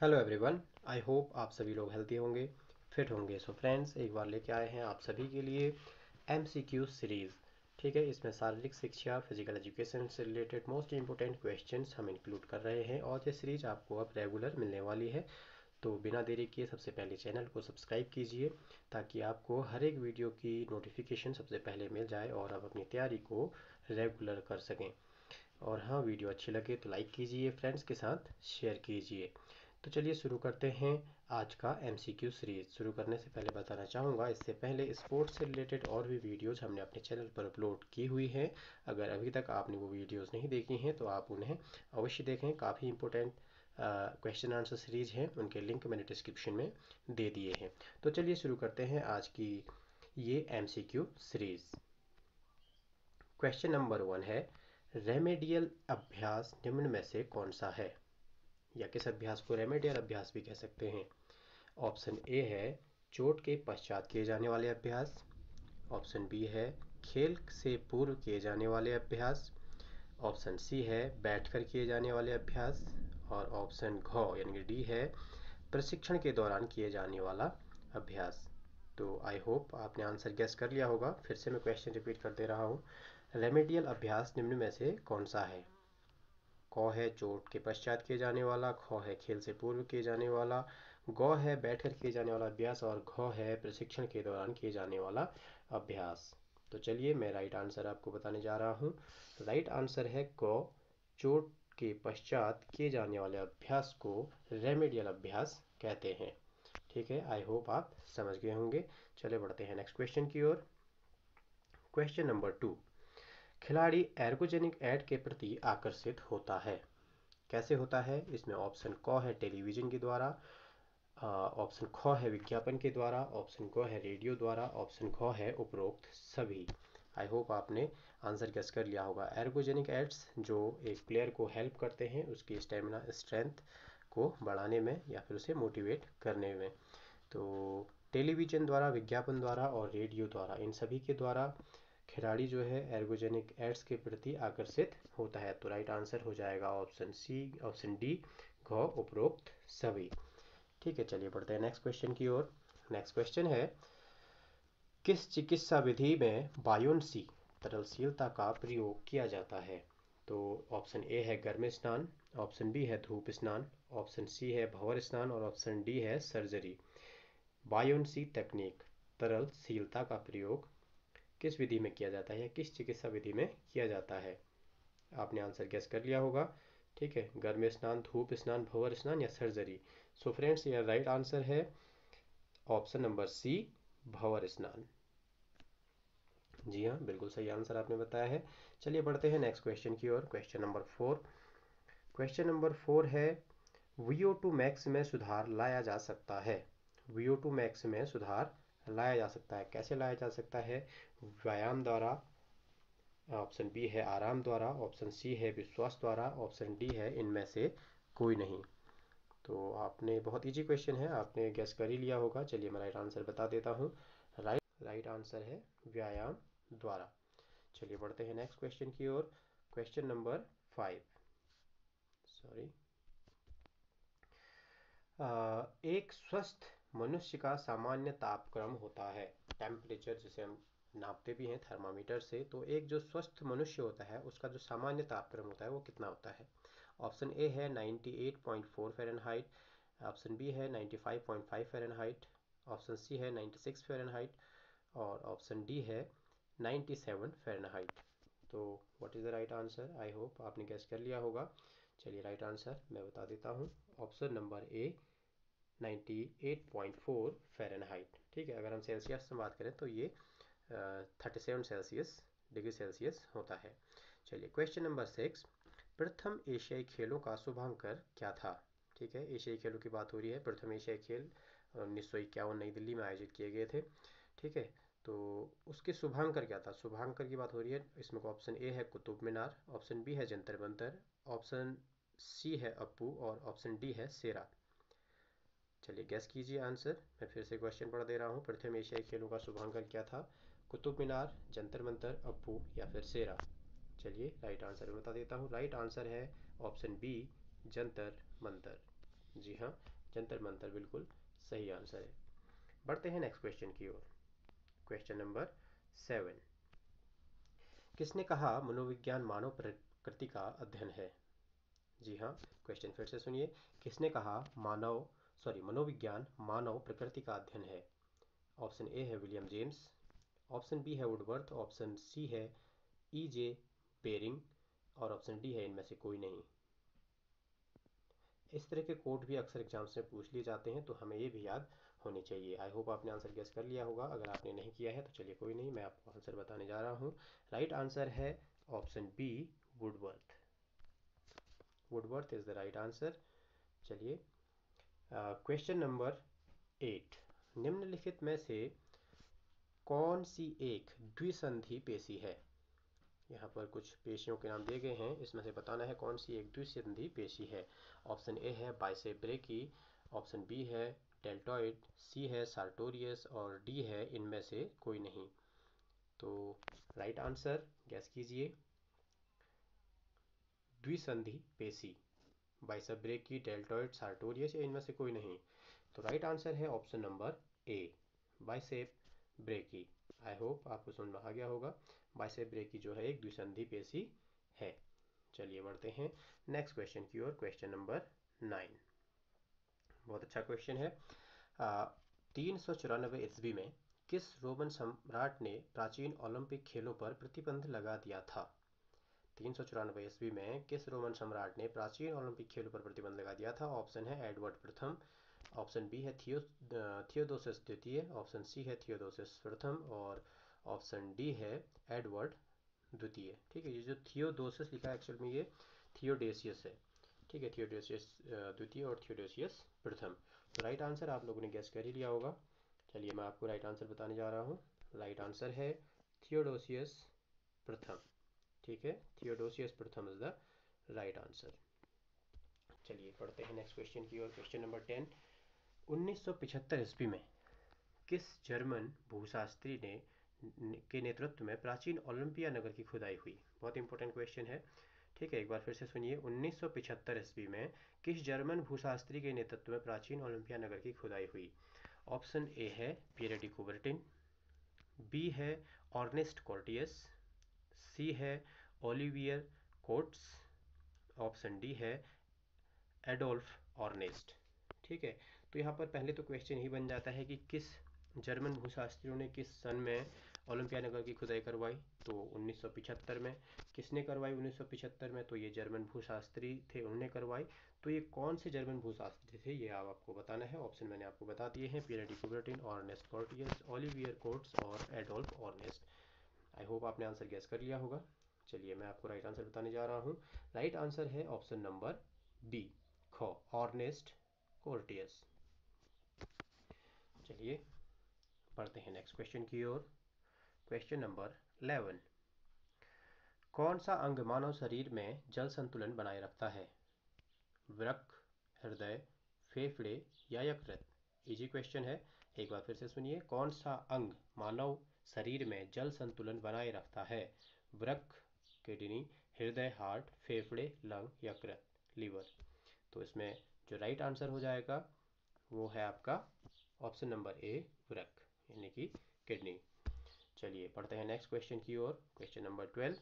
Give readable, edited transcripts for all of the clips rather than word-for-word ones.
Hello everyone, I hope आप सभी लोग हेल्दी होंगे, फिट होंगे। सो फ्रेंड्स, एक बार लेके आए हैं आप सभी के लिए एमसीक्यू सीरीज़। ठीक है, इसमें शारीरिक शिक्षा, फिजिकल एजुकेशन से रिलेटेड मोस्ट इंपॉर्टेंट क्वेश्चंस हम इंक्लूड कर रहे हैं और ये सीरीज आपको अब रेगुलर मिलने वाली है। तो बिना देरी किए सबसे पहले चैनल को सब्सक्राइब कीजिए ताकि आपको हर एक वीडियो की नोटिफिकेशन सबसे पहले मिल जाए और आप अपनी तैयारी को रेगुलर कर सकें। और हाँ, वीडियो अच्छी लगे तो लाइक कीजिए, फ्रेंड्स के साथ शेयर कीजिए। तो चलिए शुरू करते हैं आज का एमसीक्यू सीरीज। शुरू करने से पहले बताना चाहूँगा, इससे पहले स्पोर्ट्स से रिलेटेड और भी वीडियोज़ हमने अपने चैनल पर अपलोड की हुई हैं। अगर अभी तक आपने वो वीडियोज़ नहीं देखी हैं तो आप उन्हें अवश्य देखें। काफ़ी इंपॉर्टेंट क्वेश्चन आंसर सीरीज हैं, उनके लिंक मैंने डिस्क्रिप्शन में दे दिए हैं। तो चलिए शुरू करते हैं आज की ये एमसीक्यू सीरीज़। क्वेश्चन नंबर 1 है, रेमेडियल अभ्यास निम्न में से कौन सा है? या किस अभ्यास को रेमेडियल अभ्यास भी कह सकते हैं? ऑप्शन ए है चोट के पश्चात किए जाने वाले अभ्यास। ऑप्शन बी है खेल से पूर्व किए जाने वाले अभ्यास। ऑप्शन सी है बैठकर किए जाने वाले अभ्यास। और ऑप्शन घ यानी कि डी है प्रशिक्षण के दौरान किए जाने वाला अभ्यास। तो आई होप आपने आंसर गेस कर लिया होगा। फिर से मैं क्वेश्चन रिपीट कर दे रहा हूँ, रेमेडियल अभ्यास निम्न में से कौन सा है? क है चोट के पश्चात किए जाने वाला, ख है खेल से पूर्व किए जाने वाला, ग है बैठकर किए जाने वाला अभ्यास और घ है प्रशिक्षण के दौरान किए जाने वाला अभ्यास। तो चलिए मैं राइट आंसर आपको बताने जा रहा हूँ। राइट आंसर है क, चोट के पश्चात किए जाने वाले अभ्यास को रेमेडियल अभ्यास कहते हैं। ठीक है, आई होप आप समझ गए होंगे। चलिए बढ़ते हैं नेक्स्ट क्वेश्चन की ओर। क्वेश्चन नंबर 2, खिलाड़ी एर्गोजेनिक ऐड के प्रति आकर्षित होता है। कैसे होता है? इसमें ऑप्शन क है टेलीविजन के द्वारा, ऑप्शन ख है विज्ञापन के द्वारा, ऑप्शन ग है रेडियो द्वारा, ऑप्शन घ है उपरोक्त सभी। आई होप आपने आंसर गेस कर लिया होगा। एर्गोजेनिक एड्स जो एक प्लेयर को हेल्प करते हैं उसकी स्टेमिना स्ट्रेंथ को बढ़ाने में या फिर उसे मोटिवेट करने में। तो टेलीविजन द्वारा, विज्ञापन द्वारा और रेडियो द्वारा, इन सभी के द्वारा खिलाड़ी जो है एर्गोजेनिक एड्स के प्रति आकर्षित होता है। तो राइट आंसर हो जाएगा ऑप्शन सी, ऑप्शन डी, घ उपरोक्त सभी। ठीक है, चलिए बढ़ते हैं नेक्स्ट क्वेश्चन की ओर। नेक्स्ट क्वेश्चन है, किस चिकित्सा विधि में बायोन्सी तरलशीलता का प्रयोग किया जाता है? तो ऑप्शन ए है गर्म स्नान, ऑप्शन बी है धूप स्नान, ऑप्शन सी है भंवर स्नान और ऑप्शन डी है सर्जरी। बायोन्सी तकनीक, तरलशीलता का प्रयोग किस विधि में किया जाता है या किस चिकित्सा विधि में किया जाता है? आपने आंसर गेस कर लिया होगा। ठीक है, गर्म स्नान, धूप स्नान, भंवर स्नान या सर्जरी। सो फ्रेंड्स, ये राइट आंसर है ऑप्शन नंबर सी, भंवर स्नान। जी हाँ, बिल्कुल सही आंसर आपने बताया है। चलिए बढ़ते हैं नेक्स्ट क्वेश्चन की ओर। Question number 4। क्वेश्चन नंबर 4 है, VO2 मैक्स में सुधार लाया जा सकता है। VO2 मैक्स में सुधार लाया जा सकता है। कैसे लाया जा सकता है? व्यायाम द्वारा, ऑप्शन बी है आराम द्वारा, ऑप्शन सी है विश्वास द्वारा, ऑप्शन डी है इनमें से कोई नहीं। तो आपने, बहुत इजी क्वेश्चन है, आपने गेस कर ही लिया होगा। चलिए मैं राइट आंसर बता देता हूँ। राइट आंसर है व्यायाम द्वारा। चलिए बढ़ते हैं नेक्स्ट क्वेश्चन की ओर। Question number 5। सॉरी, एक स्वस्थ मनुष्य का सामान्य तापक्रम होता है, टेम्परेचर जिसे हम नापते भी हैं थर्मामीटर से। तो एक जो स्वस्थ मनुष्य होता है उसका जो सामान्य तापक्रम होता है वो कितना होता है? ऑप्शन ए है 98.4 फ़ारेनहाइट, ऑप्शन बी है 95.5 फ़ारेनहाइट, ऑप्शन सी है 96 फ़ारेनहाइट और ऑप्शन डी है 97 फ़ारेनहाइट। तो what is the right answer? I hope आपने गेस कर लिया होगा। चलिए राइट आंसर मैं बता देता हूँ। ऑप्शन नंबर ए 98.4 फ़ारेनहाइट। ठीक है, अगर हम सेल्सियस में बात करें तो ये 37 सेल्सियस डिग्री सेल्सियस होता है। चलिए क्वेश्चन नंबर 6, प्रथम एशियाई खेलों का शुभांकर क्या था? ठीक है, एशियाई खेलों की बात हो रही है। प्रथम एशियाई खेल 1951 नई दिल्ली में आयोजित किए गए थे। ठीक है, तो उसके शुभांकर क्या था? शुभांकर की बात हो रही है। इसमें ऑप्शन ए है कुतुब मीनार, ऑप्शन बी है जंतर मंतर, ऑप्शन सी है अप्पू और ऑप्शन डी है सेरा। चलिए गैस कीजिए आंसर। मैं फिर से क्वेश्चन पढ़ दे रहा हूँ। प्रथम एशियाई खेलों का शुभांकर क्या था? कुतुब मीनार, जंतर मंतर, अप्पू या फिर सेरा। चलिए राइट आंसर मैं बता देता हूँ। राइट आंसर है ऑप्शन बी, जंतर मंतर। जी हाँ, जंतर मंतर बिल्कुल सही आंसर है। बढ़ते हैं नेक्स्ट क्वेश्चन की ओर। Question number 7। किसने कहा मनोविज्ञान मानव प्रकृति का अध्ययन है? जी हाँ, क्वेश्चन फिर से सुनिए। किसने कहा मनोविज्ञान मानव प्रकृति का अध्ययन है? ऑप्शन ए है विलियम जेम्स, ऑप्शन बी है वुडवर्थ, ऑप्शन सी है ई जे बेरिंग और ऑप्शन डी है इनमें से कोई नहीं। इस तरह के कोड भी अक्सर एग्जाम्स में पूछ लिए जाते हैं, तो हमें ये भी याद होनी चाहिए। आई होप आपने आंसर गेस कर लिया होगा। अगर आपने नहीं किया है तो चलिए कोई नहीं, मैं आपको आंसर बताने जा रहा हूँ। राइट आंसर है option B, Woodworth. Woodworth is the right answer. चलिए क्वेश्चन नंबर 8। निम्नलिखित में से कौन सी एक द्विसंधि पेशी है? यहाँ पर कुछ पेशियों के नाम दिए गए हैं, इसमें से बताना है कौन सी एक द्विसंधि पेशी है। ऑप्शन ए है बाइसेप ब्रेकी, ऑप्शन बी है डेल्टॉइड, सी है सार्टोरियस और डी है इनमें से कोई नहीं। तो राइट आंसर गैस कीजिए। द्विसंधि पेशी, बाइसेप ब्रेकी, डेल्टॉइड, सार्टोरियस या इनमें से कोई नहीं। तो राइट आंसर है option number A, bicep brachii. I hope आपको समझ में आ गया होगा। बाइसेप ब्रेकी जो है एक द्विसंधि पेशी है। चलिए बढ़ते हैं नेक्स्ट क्वेश्चन की ओर। क्वेश्चन नंबर 9 बहुत अच्छा क्वेश्चन है। 394 ईस्वी में किस रोमन सम्राट ने प्राचीन ओलंपिक खेलों पर प्रतिबंध लगा दिया था? 394 ईस्वी में किस रोमन सम्राट ने प्राचीन ओलंपिक खेलों पर प्रतिबंध लगा दिया था? ऑप्शन है एडवर्ड प्रथम, ऑप्शन बी है थियोडोसियस द्वितीय, ऑप्शन सी है थियोडोसियस प्रथम और ऑप्शन डी है एडवर्ड द्वितीय। ठीक है, ये जो थियोडोसियस लिखा है एक्चुअल में ये थियोडेसियस है। ठीक है, थियोडेसियस द्वितीय और थियोडेसियस प्रथम। तो राइट आंसर आप लोगों ने गेस कर ही लिया होगा। चलिए मैं आपको राइट आंसर बताने जा रहा हूँ। राइट आंसर है थियोडोसियस प्रथम। ठीक है, थियोडोसियस प्रथम इज द राइट आंसर। चलिए पढ़ते हैं नेक्स्ट क्वेश्चन की ओर। Question number 10। 1975 ईस्वी में किस जर्मन भूशास्त्री ने के नेतृत्व में प्राचीन ओलंपिया नगर की खुदाई हुई? बहुत इंपॉर्टेंट क्वेश्चन है। ठीक है, एक बार फिर से सुनिए। 1975 ईस्वी में किस जर्मन भूशास्त्री के नेतृत्व में प्राचीन ओलंपिया नगर की खुदाई हुई? ऑप्शन ए है पियर डी कुबर्टिन, बी है ऑर्नेस्ट कॉर्टियस, सी है ओलिवियर कोट्स, ऑप्शन डी है एडोल्फ ऑर्नेस्ट। ठीक है, तो यहाँ पर पहले तो क्वेश्चन ही बन जाता है कि किस जर्मन भूशास्त्रियों ने किस सन में ओलंपिया नगर की खुदाई करवाई? तो 1975 में। किसने करवाई 1975 में? तो ये जर्मन भूशास्त्री थे, उन्होंने करवाई। तो ये कौन से जर्मन भूशास्त्री थे ये आपको बताना है। ऑप्शन मैंने आपको बता दिए हैं, Pierre de Coubertin, Ernest Curtius, Olivier Coates और एडोल्फ ऑर्नेस्ट। आई होप आपने आंसर गेस कर लिया होगा। चलिए मैं आपको राइट आंसर बताने जा रहा हूँ। राइट आंसर है ऑप्शन नंबर बी, खो, ऑर्नेस्ट कोर्टियस। चलिए बढ़ते हैं नेक्स्ट क्वेश्चन की ओर। Question number 11। कौन सा अंग मानव शरीर में जल संतुलन बनाए रखता है? वृक्क, हृदय, फेफड़े या यकृत? इजी क्वेश्चन है, एक बार फिर से सुनिए। कौन सा अंग मानव शरीर में जल संतुलन बनाए रखता है? वृक्क, किडनी, हृदय हार्ट, फेफड़े लंग, यकृत लीवर। तो इसमें जो राइट आंसर हो जाएगा वो है आपका ऑप्शन नंबर ए, वृक्क यानी कि किडनी। चलिए पढ़ते हैं नेक्स्ट क्वेश्चन की ओर। Question number 12।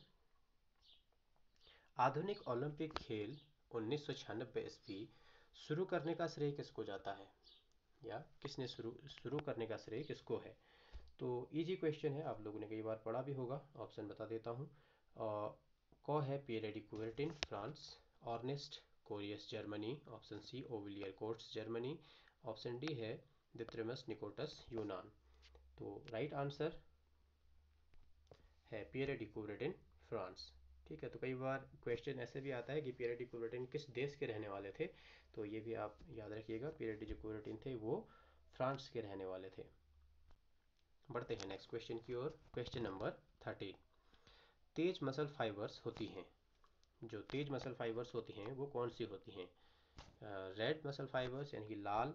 आधुनिक ओलंपिक खेल 1996 ईस्वी शुरू करने का श्रेय किसको जाता है? या किसने शुरू करने का श्रेय किसको है? तो इजी क्वेश्चन है, आप लोगों ने कई बार पढ़ा भी होगा। ऑप्शन बता देता हूँ। क है Pierre de Coubertin France, Ernest Curtius Germany, option C Olivier Coates Germany, option D है दित्रेमस निकोटस यूनान। तो राइट आंसर है पियर डी कुबर्टिन फ्रांस। ठीक है, तो कई बार क्वेश्चन ऐसे भी आता है कि पियर डी कुबर्टिन किस देश के रहने वाले थे, तो ये भी आप याद रखिएगा। पियर डी कुबर्टिन थे वो फ्रांस के रहने वाले थे। बढ़ते हैं नेक्स्ट क्वेश्चन की ओर। Question number 13। तेज मसल फाइबर्स होती हैं, जो तेज मसल फाइबर्स होती हैं वो कौन सी होती हैं? रेड मसल फाइबर्स यानी कि लाल,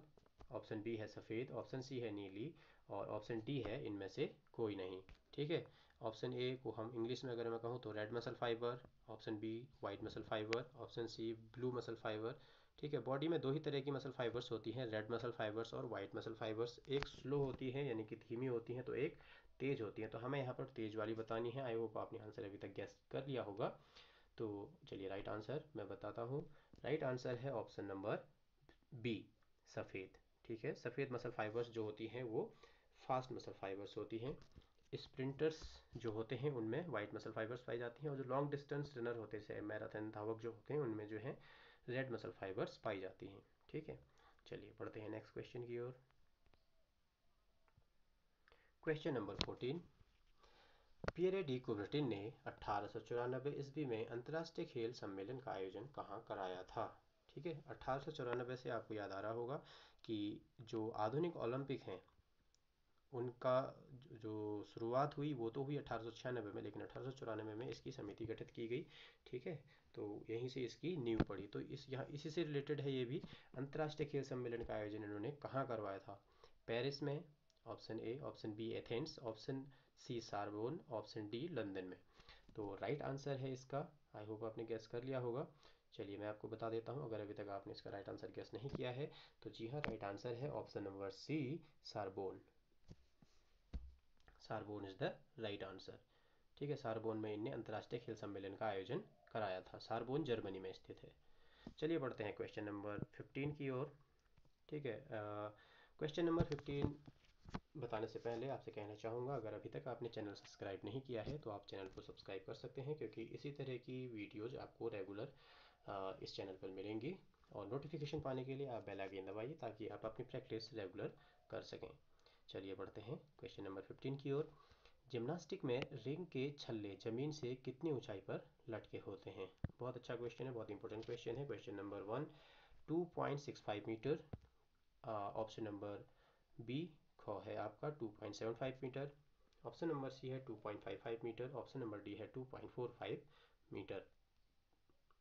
ऑप्शन बी है सफ़ेद, ऑप्शन सी है नीली और ऑप्शन डी है इनमें से कोई नहीं। ठीक है, ऑप्शन ए को हम इंग्लिश में अगर मैं कहूँ तो red muscle fibre, option B white muscle fibre, option C blue muscle fibre. ठीक है, बॉडी में दो ही तरह की मसल फाइबर्स होती हैं, रेड मसल फाइबर्स और वाइट मसल फाइबर्स। एक स्लो होती है यानी कि धीमी होती हैं, तो एक तेज होती है। तो हमें यहाँ पर तेज वाली बतानी है। आई होप आपने आंसर अभी तक गेस कर लिया होगा। तो चलिए राइट आंसर मैं बताता हूँ। राइट आंसर है ऑप्शन नंबर बी, सफ़ेद। ठीक है, सफ़ेद मसल फाइबर्स जो होती हैं वो फास्ट मसल फाइबर्स होती हैं। स्प्रिंटर्स जो होते हैं उनमें वाइट मसल फाइबर्स पाई जाती हैं, और जो लॉन्ग डिस्टेंस रनर होते हैं, मैराथन धावक जो होते हैं, उनमें जो है रेड मसल फाइबर्स पाई जाती हैं। ठीक है, चलिए बढ़ते हैं नेक्स्ट क्वेश्चन की ओर। Question number 14। Pierre de Coubertin ने 1894 ईस्वी में अंतर्राष्ट्रीय खेल सम्मेलन का आयोजन कहाँ कराया था? ठीक है, 1894 से आपको याद आ रहा होगा कि जो आधुनिक ओलंपिक हैं उनका जो शुरुआत हुई वो तो हुई 1896 में, लेकिन 1894 में इसकी समिति गठित की गई। ठीक है, तो यहीं से इसकी नींव पड़ी। तो यहाँ इसी से रिलेटेड है ये भी। अंतर्राष्ट्रीय खेल सम्मेलन का आयोजन इन्होंने कहाँ करवाया था? पेरिस में, option A, option B Athens, option C Sorbonne, option D London में। तो राइट आंसर है इसका, आई होप आपने गैस कर लिया होगा। चलिए मैं आपको बता देता हूँ, अगर अभी तक आपने इसका राइट आंसर गैस नहीं किया है तो जी हाँ, राइट आंसर है option number C, Sorbonne. Sorbonne is the right answer. ठीक है, सारबोन में इनने अंतर्राष्ट्रीय खेल सम्मेलन का आयोजन कराया था। सारबोन जर्मनी में स्थित है। चलिए बढ़ते हैं क्वेश्चन नंबर 15 की ओर। ठीक है, क्वेश्चन नंबर 15 बताने से पहले आपसे कहना चाहूँगा, अगर अभी तक आपने चैनल सब्सक्राइब नहीं किया है तो आप चैनल को सब्सक्राइब कर सकते हैं, क्योंकि इसी तरह की वीडियोज़ आपको रेगुलर इस चैनल पर मिलेंगी। और नोटिफिकेशन पाने के लिए आप बेल आइकन दबाइए ताकि आप अपनी प्रैक्टिस रेगुलर कर सकें। चलिए बढ़ते हैं क्वेश्चन नंबर 15 की ओर। जिम्नास्टिक में रिंग के छल्ले जमीन से कितनी ऊंचाई पर लटके होते हैं? बहुत अच्छा क्वेश्चन है, बहुत इंपॉर्टेंट क्वेश्चन है। Question number 1, 2.65 metre. Option number B ख है आपका 2.75 मीटर। ऑप्शन नंबर सी है 2.55 मीटर। ऑप्शन नंबर डी है 2.45 मीटर।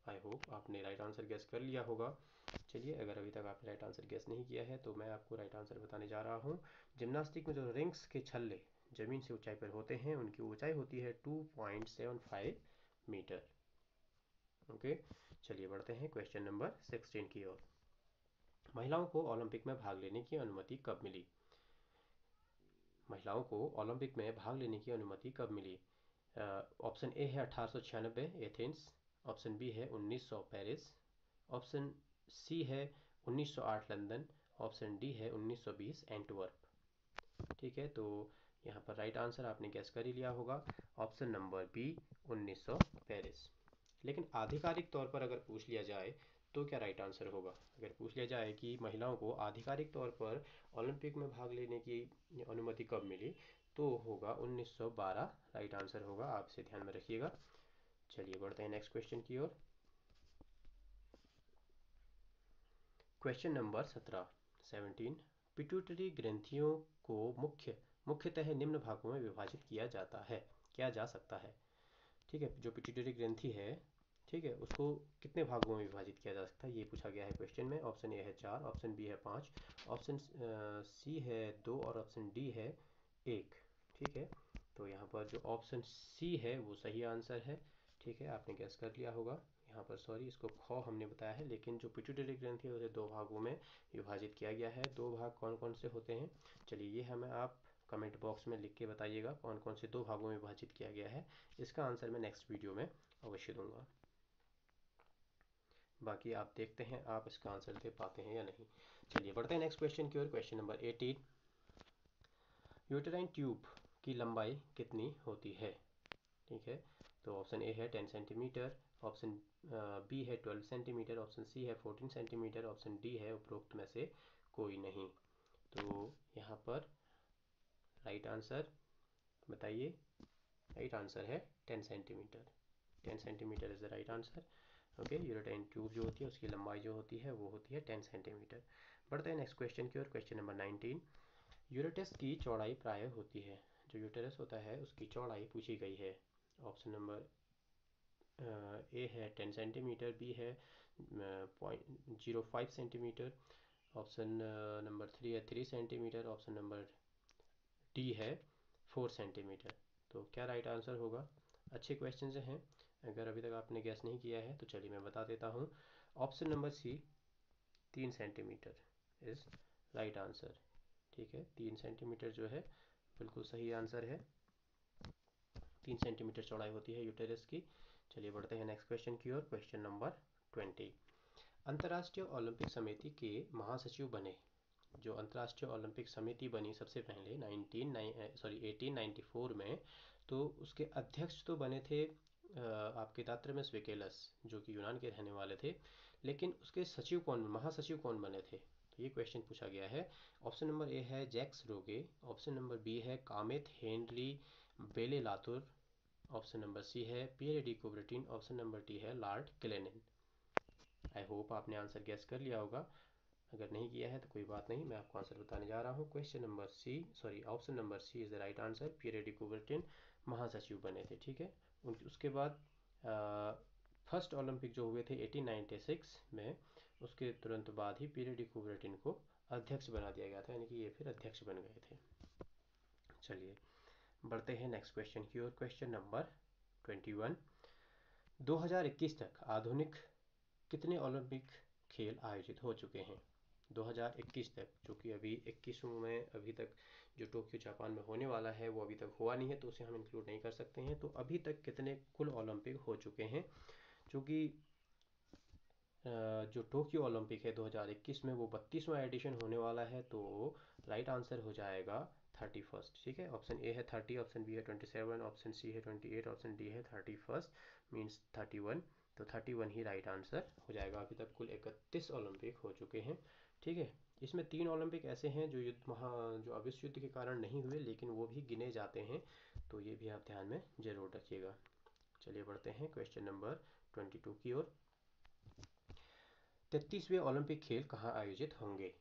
आई होप आपने राइट आंसर गेस कर लिया होगा। चलिए, अगर अभी तक आपने राइट आंसर गेस नहीं किया है तो मैं आपको राइट आंसर बताने जा रहा हूँ। जिम्नास्टिक में जो रिंग्स के छल्ले ज़मीन से ऊंचाई पर होते हैं उनकी ऊंचाई होती है 2.75 मीटर। ओके, चलिए बढ़ते हैं क्वेश्चन नंबर 16 की ओर। महिलाओं को ओलंपिक में भाग लेने की अनुमति कब मिली? महिलाओं को ओलंपिक में भाग लेने की अनुमति कब मिली? ऑप्शन ए है 1896 एथेंस, ऑप्शन बी है 1900 पेरिस, ऑप्शन सी है 1908 लंदन, ऑप्शन डी है 1920 एंटवर्प। ठीक है, तो यहाँ पर राइट आंसर आपने गैस कर ही लिया होगा, ऑप्शन नंबर बी 1900 पेरिस। लेकिन आधिकारिक तौर पर अगर पूछ लिया जाए तो क्या राइट आंसर होगा? अगर पूछ लिया जाए कि महिलाओं को आधिकारिक तौर पर ओलंपिक में भाग लेने की अनुमति कब मिली, तो होगा 1912 राइट आंसर होगा। आप इसे ध्यान में रखिएगा। चलिए बढ़ते हैं नेक्स्ट क्वेश्चन की ओर। Question number 17। पिट्यूटरी ग्रंथियों को मुख्यतः निम्न भागों में विभाजित किया जाता है, किया जा सकता है। ठीक है, जो पिट्यूटरी ग्रंथि है, ठीक है, उसको कितने भागों में विभाजित किया जा सकता है ये पूछा गया है क्वेश्चन में। ऑप्शन ए है 4, ऑप्शन बी है 5, ऑप्शन सी है 2 और ऑप्शन डी है 1। ठीक है, तो यहाँ पर जो ऑप्शन सी है वो सही आंसर है। ठीक है, आपने गैस कर लिया होगा। यहाँ पर सॉरी, इसको ख हमने बताया है, लेकिन जो पिट्यूटरी ग्रंथि है उसे दो भागों में विभाजित किया गया है। दो भाग कौन कौन से होते हैं? चलिए ये हमें आप कमेंट बॉक्स में लिख के बताइएगा कौन कौन से दो भागों में विभाजित किया गया है। इसका आंसर मैं नेक्स्ट वीडियो में अवश्य दूंगा। बाकी आप देखते हैं आप इसका आंसर दे पाते हैं या नहीं। चलिए बढ़ते हैं नेक्स्ट क्वेश्चन की ओर। Question number 18। यूटेराइन ट्यूब की लंबाई कितनी होती है? ठीक है, तो ऑप्शन ए है 10 सेंटीमीटर, ऑप्शन बी है 12 सेंटीमीटर, ऑप्शन सी है 14 सेंटीमीटर, ऑप्शन डी है उपरोक्त में से कोई नहीं। तो यहाँ पर राइट आंसर बताइए। राइट आंसर है 10 centimetre. 10 centimetre is the right answer. Okay, यूरेटाइन ट्यूब जो होती है उसकी लंबाई जो होती है वो होती है 10 सेंटीमीटर। बढ़ते हैं नेक्स्ट क्वेश्चन की ओर। Question number 19। यूरेटस की चौड़ाई प्राय होती है, जो यूटेरस होता है उसकी चौड़ाई पूछी गई है। ऑप्शन नंबर ए है 10 सेंटीमीटर, बी है 0.05 सेंटीमीटर, ऑप्शन नंबर 3 है 3 सेंटीमीटर, ऑप्शन नंबर डी है 4 सेंटीमीटर। तो क्या राइट आंसर होगा? अच्छे क्वेश्चन हैं। अगर अभी तक आपने गैस नहीं किया है तो चलिए मैं बता देता हूँ। Option number C 3 centimetre is right answer. ठीक है, 3 सेंटीमीटर जो है बिल्कुल सही आंसर है। 3 सेंटीमीटर चौड़ाई होती है यूटेरस की। चलिए बढ़ते हैं नेक्स्ट क्वेश्चन की ओर। Question number 20। अंतर्राष्ट्रीय ओलंपिक समिति के महासचिव बने, जो अंतर्राष्ट्रीय ओलंपिक समिति बनी सबसे पहले 1894 में, तो उसके अध्यक्ष तो बने थे आपके दात्रमस वेकेलस, जो कि यूनान के रहने वाले थे, लेकिन उसके सचिव कौन, महासचिव कौन बने थे, तो ये क्वेश्चन पूछा गया है। ऑप्शन नंबर ए है जैक्स रोगे, ऑप्शन नंबर बी है कामेत हेनरी बेले लातुर, ऑप्शन नंबर सी है Pierre de कुबरटिन, option number D है लॉर्ड क्लेनेन। आई होप आपने आंसर गेस कर लिया होगा। अगर नहीं किया है तो कोई बात नहीं, मैं आपको आंसर बताने जा रहा हूँ। Question number C, option number C is the right answer. Pierre de Coubertin महासचिव बने थे। ठीक है, उसके बाद फर्स्ट ओलंपिक जो हुए थे 1896 में, उसके तुरंत बाद ही पियर डी कुबरटिन को अध्यक्ष बना दिया गया था, यानी कि ये फिर अध्यक्ष बन गए थे। चलिए बढ़ते हैं नेक्स्ट क्वेश्चन की ओर। Question number 21। 2021 तक आधुनिक कितने ओलंपिक खेल आयोजित हो चुके हैं? 2021 तक, जो कि अभी 21वें में अभी तक जो टोक्यो जापान में होने वाला है वो अभी तक हुआ नहीं है, तो उसे हम इंक्लूड नहीं कर सकते हैं। तो अभी तक कितने कुल ओलंपिक हो चुके हैं? जो कि जो टोक्यो ओलंपिक है 2021 में, वो 32वां एडिशन होने वाला है, तो राइट आंसर हो जाएगा 31। ठीक है, ऑप्शन ए है 30, ऑप्शन बी है 27, ऑप्शन सी है 28, ऑप्शन डी है 31, मीन्स 31। तो 31 ही राइट आंसर हो जाएगा। अभी तक कुल 31 ओलंपिक हो चुके हैं। ठीक है, इसमें 3 ओलंपिक ऐसे हैं जो जो विश्व युद्ध के कारण नहीं हुए, लेकिन वो भी गिने जाते हैं, तो ये भी आप ध्यान में ज़रूर रखिएगा। चलिए बढ़ते हैं क्वेश्चन नंबर 22 की ओर। 33वें ओलंपिक खेल कहाँ आयोजित होंगे?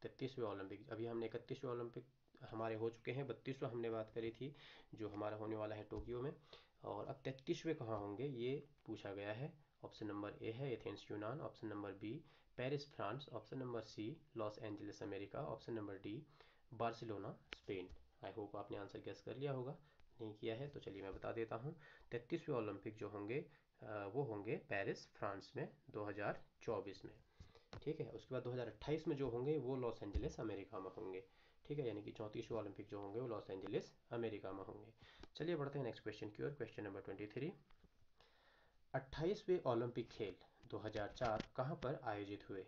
33वें ओलंपिक, अभी हमने 31वें ओलंपिक हमारे हो चुके हैं, 32वां हमने बात करी थी जो हमारा होने वाला है टोक्यो में, और अब 33वें कहाँ होंगे ये पूछा गया है। ऑप्शन नंबर ए है एथेंस यूनान, option number B Paris France, option number C Los Angeles America, option number D Barcelona Spain. I hope आपने आंसर गेस कर लिया होगा। नहीं किया है तो चलिए मैं बता देता हूँ। 33वें ओलंपिक जो होंगे वो होंगे पेरिस फ्रांस में 2024 में। ठीक है, उसके बाद 2028 में जो होंगे वो लॉस एंजलिस अमेरिका में होंगे। ठीक है, यानी कि 34वें ओलंपिक जो होंगे वो लॉस एंजलिस अमेरिका में होंगे। चलिए बढ़ते हैं नेक्स्ट क्वेश्चन की ओर। Question number 23। 28वें ओलंपिक खेल 2004 कहाँ पर आयोजित हुए?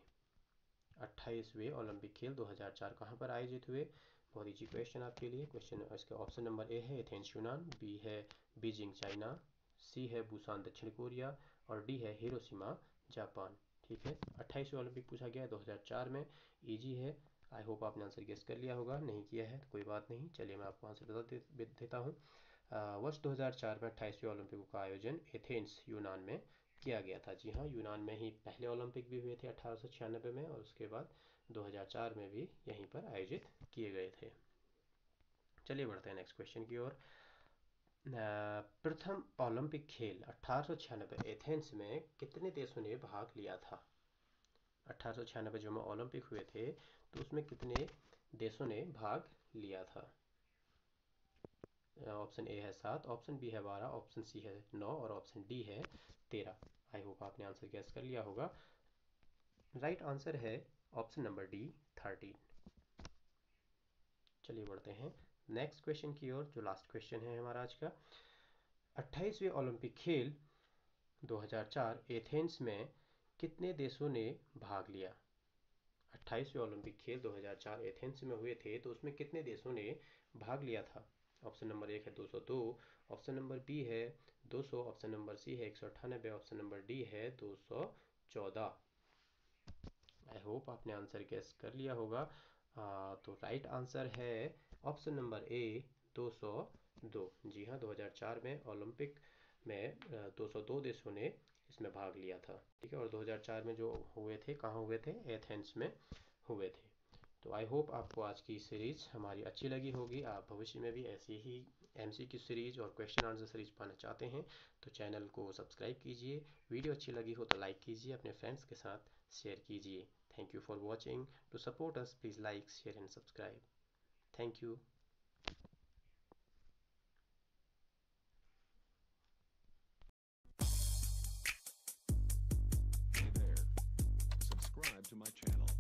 28वें ओलंपिक खेल 2004 कहाँ पर आयोजित हुए? बहुत ईजी क्वेश्चन आपके लिए। क्वेश्चन इसका ऑप्शन नंबर ए है एथेंस यूनान, बी है बीजिंग चाइना, सी है बुसान दक्षिण कोरिया, और डी है हिरोशिमा जापान। ठीक है, 28वें ओलंपिक पूछा गया है 2004 में। इजी है, आई होप आपने आंसर गेस कर लिया होगा। नहीं किया है तो कोई बात नहीं, चलिए मैं आपको आंसर बता देता हूँ। वर्ष 2004 में 28वें ओलंपिक का आयोजन एथेंस यूनान में किया गया था। जी हाँ, यूनान में ही पहले ओलंपिक भी हुए थे 1896 में, और उसके बाद 2004 में भी यहीं पर आयोजित किए गए थे। चलिए बढ़ते हैं नेक्स्ट क्वेश्चन की ओर। प्रथम ओलंपिक खेल 1896 एथेंस में कितने देशों ने भाग लिया था? 1896 जो में ओलंपिक हुए थे तो उसमें कितने देशों ने भाग लिया था? ऑप्शन ए है 7, ऑप्शन बी है 12, ऑप्शन सी है 9, और ऑप्शन डी है 13। आई होप आपने आंसर गेस कर लिया होगा। राइट आंसर है ऑप्शन नंबर डी 13। चलिए बढ़ते हैं नेक्स्ट क्वेश्चन की ओर, जो लास्ट क्वेश्चन है हमारा आज का। 28वें ओलंपिक खेल 2004 एथेंस में कितने देशों ने भाग लिया? 28वें ओलंपिक खेल 2004 एथेंस में हुए थे, तो उसमें कितने देशों ने भाग लिया था? ऑप्शन नंबर 1 है 202, ऑप्शन नंबर बी है 200, ऑप्शन नंबर सी है 198, ऑप्शन नंबर डी है 214। आई होप आपने आंसर गेस कर लिया होगा। तो राइट आंसर है ऑप्शन नंबर ए 202। जी हाँ, 2004 में ओलंपिक में 202 देशों ने इसमें भाग लिया था। ठीक है, और 2004 में जो हुए थे कहाँ हुए थे? एथेंस में हुए थे। तो आई होप आपको आज की सीरीज़ हमारी अच्छी लगी होगी। आप भविष्य में भी ऐसी ही एमसीक्यू सीरीज़ और क्वेश्चन आंसर सीरीज पाना चाहते हैं तो चैनल को सब्सक्राइब कीजिए। वीडियो अच्छी लगी हो तो लाइक कीजिए, अपने फ्रेंड्स के साथ शेयर कीजिए। Thank you for watching. To support us, please like, share and subscribe. Thank you. Hey there. Subscribe to my channel.